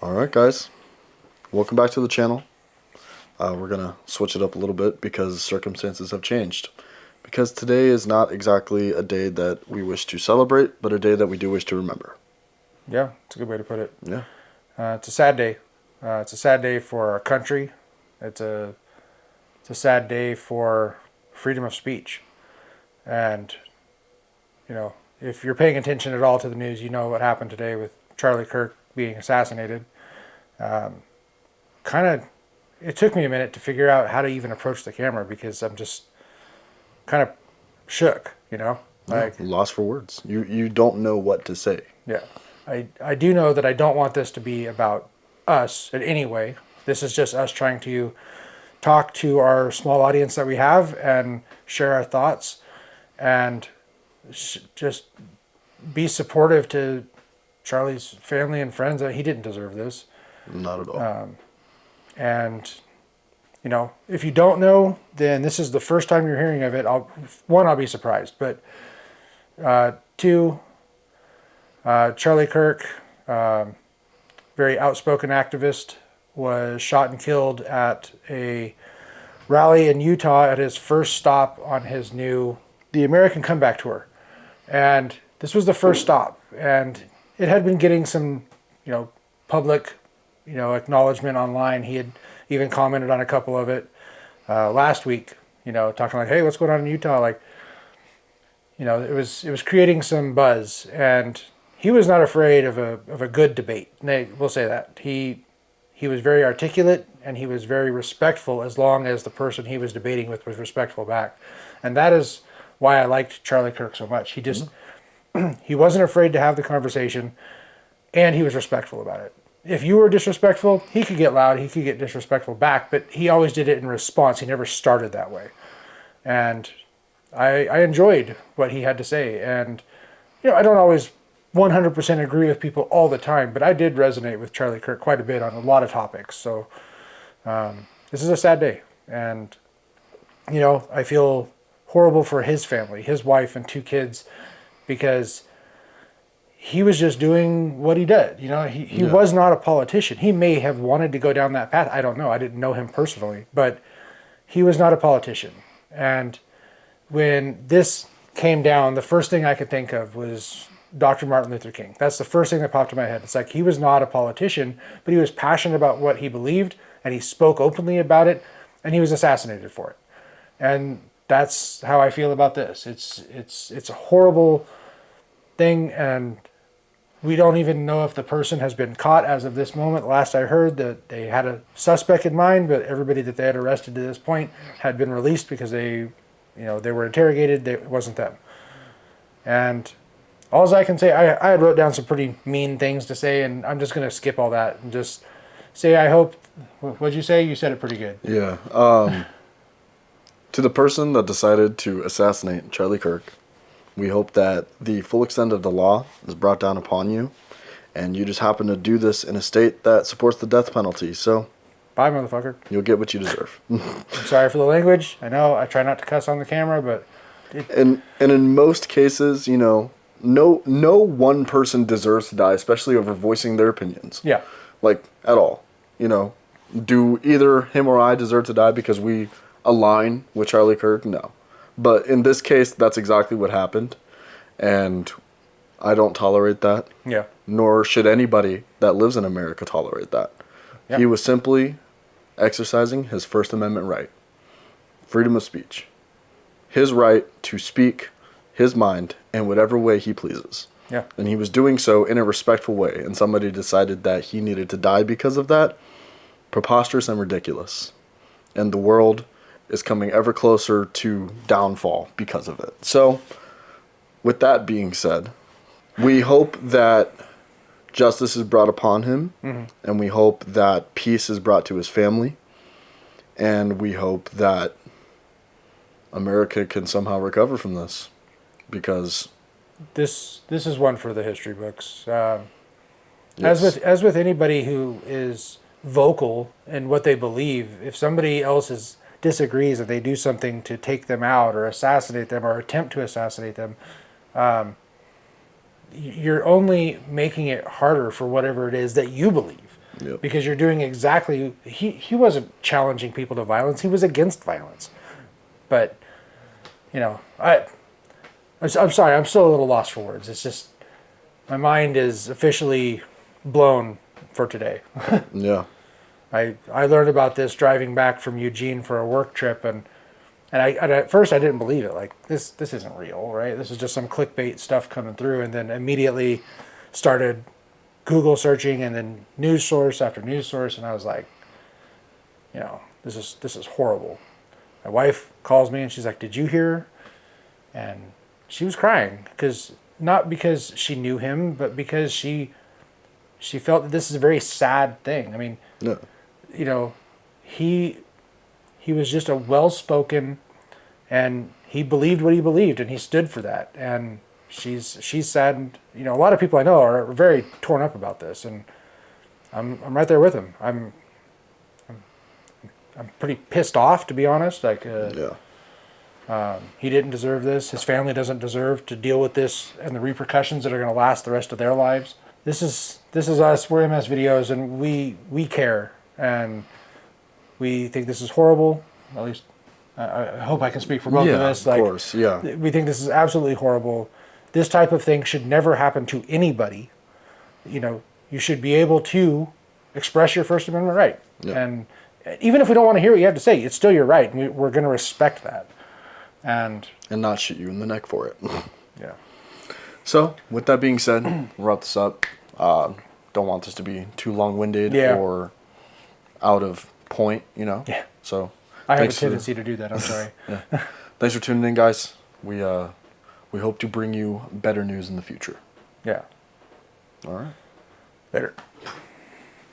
All right, guys. Welcome back to the channel. We're going to switch it up a little bit because circumstances have changed. Because today is not exactly a day that we wish to celebrate, but a day that we do wish to remember. Yeah, it's a good way to put it. Yeah. It's a sad day. It's a sad day for our country. It's a sad day for freedom of speech. And, if you're paying attention at all to the news, you know what happened today with Charlie Kirk being assassinated. It took me a minute to figure out how to even approach the camera because I'm just kind of shook, like, Lost for words. You don't know what to say. yeah. I do know that I don't want this to be about us in any way. This is just us trying to talk to our small audience that we have and share our thoughts and just be supportive to Charlie's family and friends. He didn't deserve this. Not at all. And, if you don't know, then this is the first time you're hearing of it. I'll be surprised. But two, Charlie Kirk, very outspoken activist, was shot and killed at a rally in Utah at his first stop on the American Comeback Tour. And this was the first stop. And it had been getting some, public, acknowledgement online. He had even commented on a couple of it last week, talking like, hey, what's going on in Utah? Like, it was creating some buzz. And he was not afraid of a good debate. We'll say that. He was very articulate and he was very respectful as long as the person he was debating with was respectful back. And that is why I liked Charlie Kirk so much. He just, he wasn't afraid to have the conversation and he was respectful about it. If you were disrespectful, he could get loud, he could get disrespectful back, but he always did it in response. He never started that way. And I enjoyed what he had to say. And, I don't always 100% agree with people all the time, but I did resonate with Charlie Kirk quite a bit on a lot of topics. So this is a sad day. And, I feel horrible for his family, his wife and 2 kids, because he was just doing what he did. He was not a politician. He may have wanted to go down that path. I don't know. I didn't know him personally, but he was not a politician. And when this came down, the first thing I could think of was Dr. Martin Luther King. That's the first thing that popped in my head. It's like he was not a politician, but he was passionate about what he believed, and he spoke openly about it, and he was assassinated for it. And that's how I feel about this. It's a horrible thing, and we don't even know if the person has been caught as of this moment. Last I heard that they had a suspect in mind, but everybody that they had arrested to this point had been released because they were interrogated. It wasn't them. And all I can say, I wrote down some pretty mean things to say, and I'm just going to skip all that and just say I hope. What'd you say? You said it pretty good. Yeah. To the person that decided to assassinate Charlie Kirk, we hope that the full extent of the law is brought down upon you, and you just happen to do this in a state that supports the death penalty. So, bye, motherfucker. You'll get what you deserve. I'm sorry for the language. I know I try not to cuss on the camera, but and in most cases, no one person deserves to die, especially over voicing their opinions. Yeah. Like, at all. Do either him or I deserve to die because we align with Charlie Kirk? No. But in this case, that's exactly what happened. And I don't tolerate that. Yeah. Nor should anybody that lives in America tolerate that. Yeah. He was simply exercising his First Amendment right. Freedom of speech. His right to speak his mind in whatever way he pleases. Yeah. And he was doing so in a respectful way. And somebody decided that he needed to die because of that. Preposterous and ridiculous. And the world is coming ever closer to downfall because of it. So, with that being said, we hope that justice is brought upon him, and we hope that peace is brought to his family, and we hope that America can somehow recover from this, because this is one for the history books. Yes. As with anybody who is vocal in what they believe, if somebody else disagrees and they do something to take them out or assassinate them or attempt to assassinate them, you're only making it harder for whatever it is that you believe. Yep. because you're doing exactly. He wasn't challenging people to violence. He was against violence. But I'm sorry. I'm still a little lost for words. It's just my mind is officially blown for today. Yeah. I learned about this driving back from Eugene for a work trip, and at first I didn't believe it. Like this isn't real, right? This is just some clickbait stuff coming through, and then immediately started Google searching, and then news source after news source, and I was like, this is horrible. My wife calls me and she's like, "Did you hear?" And she was crying not because she knew him, but because she felt that this is a very sad thing. I mean, No. He was just a well-spoken, and he believed what he believed, and he stood for that. And she's saddened. A lot of people I know are very torn up about this, and I'm right there with him. I'm pretty pissed off, to be honest. Like, he didn't deserve this. His family doesn't deserve to deal with this and the repercussions that are going to last the rest of their lives. This is us. We're MS Videos, and we care, and we think this is horrible. At least I hope I can speak for both of us. Of course, yeah. We think this is absolutely horrible. This type of thing should never happen to anybody. You should be able to express your First Amendment right. Yeah. And even if we don't want to hear what you have to say, it's still your right, and we're going to respect that. And not shoot you in the neck for it. Yeah. So, with that being said, we'll wrap this up. Don't want this to be too long-winded or out of point, Yeah. So, I have a tendency to do that. I'm sorry. Yeah. Thanks for tuning in, guys. We hope to bring you better news in the future. Yeah. All right. Later.